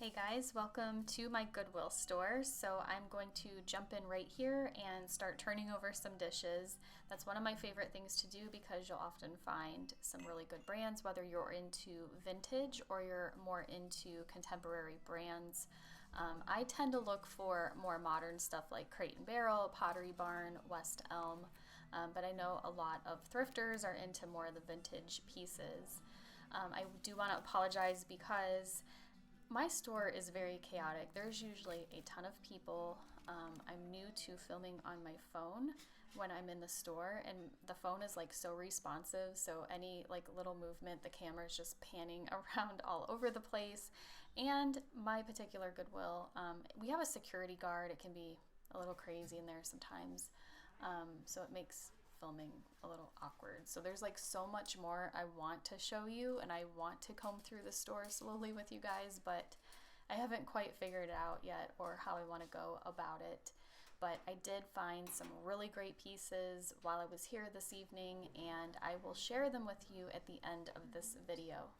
Hey guys, welcome to my Goodwill store. So I'm going to jump in right here and start turning over some dishes. That's one of my favorite things to do because you'll often find some really good brands, whether you're into vintage or you're more into contemporary brands. I tend to look for more modern stuff like Crate and Barrel, Pottery Barn, West Elm, but I know a lot of thrifters are into more of the vintage pieces. I do want to apologize because my store is very chaotic. There's usually a ton of people. I'm new to filming on my phone when I'm in the store, and the phone is like so responsive, so any like little movement, the camera is just panning around all over the place. And my particular Goodwill, we have a security guard. It can be a little crazy in there sometimes, so it makes filming a little awkward. So there's like so much more I want to show you, and I want to comb through the store slowly with you guys, but I haven't quite figured it out yet or how I want to go about it. But I did find some really great pieces while I was here this evening, and I will share them with you at the end of this video.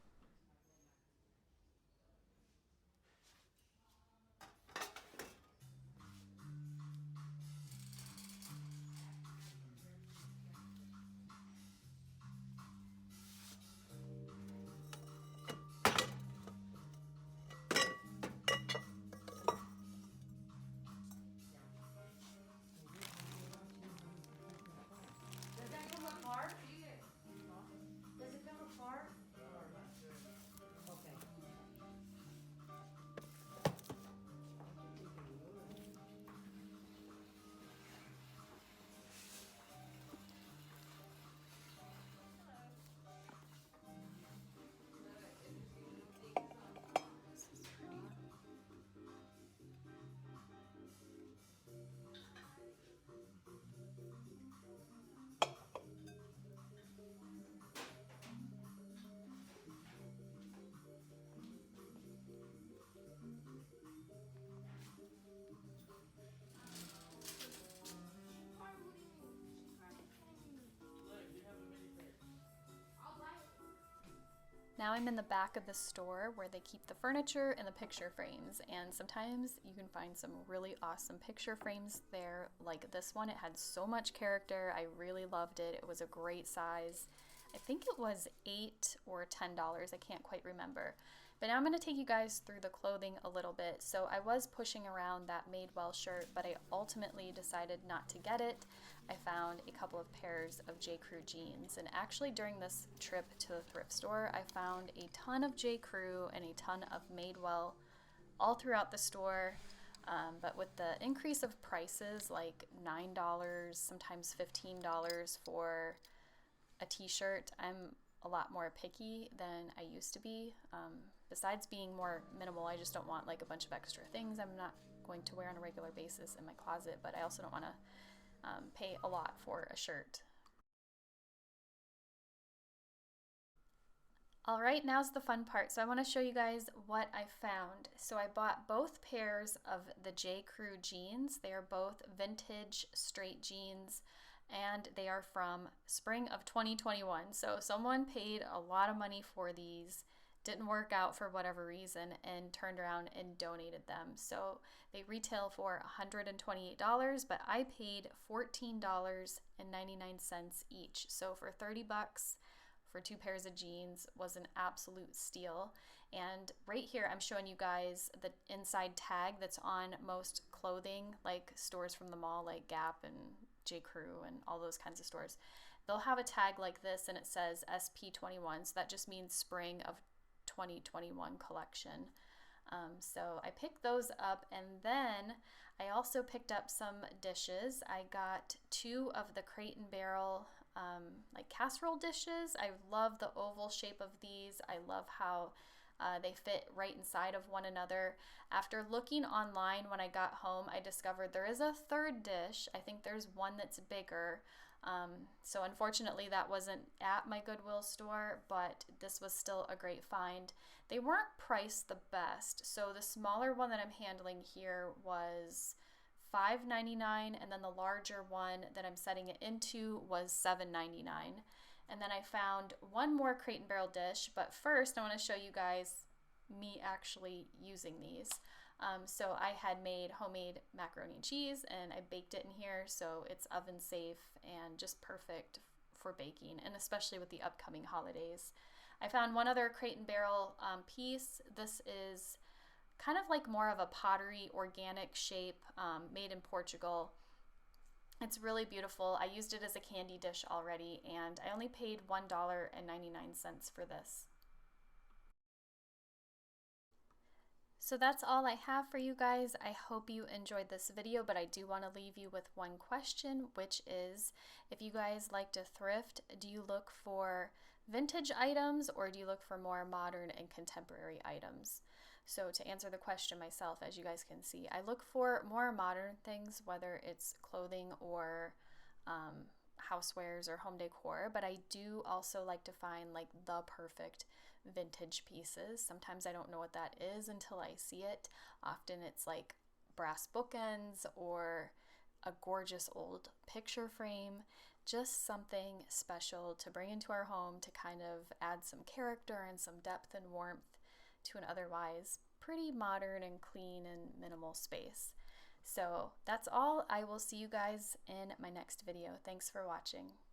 Now I'm in the back of the store where they keep the furniture and the picture frames, and sometimes you can find some really awesome picture frames there, like this one. It had so much character. I really loved it. It was a great size. I think it was $8 or $10. I can't quite remember. But now I'm going to take you guys through the clothing a little bit. So I was pushing around that Madewell shirt, but I ultimately decided not to get it. I found a couple of pairs of J. Crew jeans, and actually during this trip to the thrift store I found a ton of J. Crew and a ton of Madewell all throughout the store, but with the increase of prices, like $9, sometimes $15 for a t-shirt, I'm a lot more picky than I used to be. Besides being more minimal, I just don't want like a bunch of extra things I'm not going to wear on a regular basis in my closet, but I also don't want to pay a lot for a shirt. All right, now's the fun part. So I want to show you guys what I found. So I bought both pairs of the J. Crew jeans. They are both vintage straight jeans, and they are from spring of 2021. So someone paid a lot of money for these, didn't work out for whatever reason, and turned around and donated them. So they retail for $128, but I paid $14.99 each. So for 30 bucks for two pairs of jeans was an absolute steal. And right here I'm showing you guys the inside tag that's on most clothing, like stores from the mall like Gap and J. Crew and all those kinds of stores. They'll have a tag like this and it says SP21, so that just means spring of 2021 collection. So I picked those up, and then I also picked up some dishes. I got two of the Crate and Barrel like casserole dishes. I love the oval shape of these. I love how they fit right inside of one another. After looking online when I got home, I discovered there is a third dish. I think there's one that's bigger. So unfortunately that wasn't at my Goodwill store, but this was still a great find. They weren't priced the best. So the smaller one that I'm handling here was $5.99, and then the larger one that I'm setting it into was $7.99. And then I found one more Crate and Barrel dish, but first I want to show you guys me actually using these. So I had made homemade macaroni and cheese and I baked it in here, so it's oven safe and just perfect for baking, and especially with the upcoming holidays. I found one other Crate and Barrel piece. This is kind of like more of a pottery organic shape, made in Portugal. It's really beautiful. I used it as a candy dish already and I only paid $1.99 for this. So that's all I have for you guys. I hope you enjoyed this video, but I do want to leave you with one question, which is, if you guys like to thrift, do you look for vintage items or do you look for more modern and contemporary items? So to answer the question myself, as you guys can see, I look for more modern things, whether it's clothing or housewares or home decor, but I do also like to find like the perfect vintage pieces. Sometimes I don't know what that is until I see it. Often it's like brass bookends or a gorgeous old picture frame, just something special to bring into our home to kind of add some character and some depth and warmth to an otherwise pretty modern and clean and minimal space. So that's all. I will see you guys in my next video. Thanks for watching.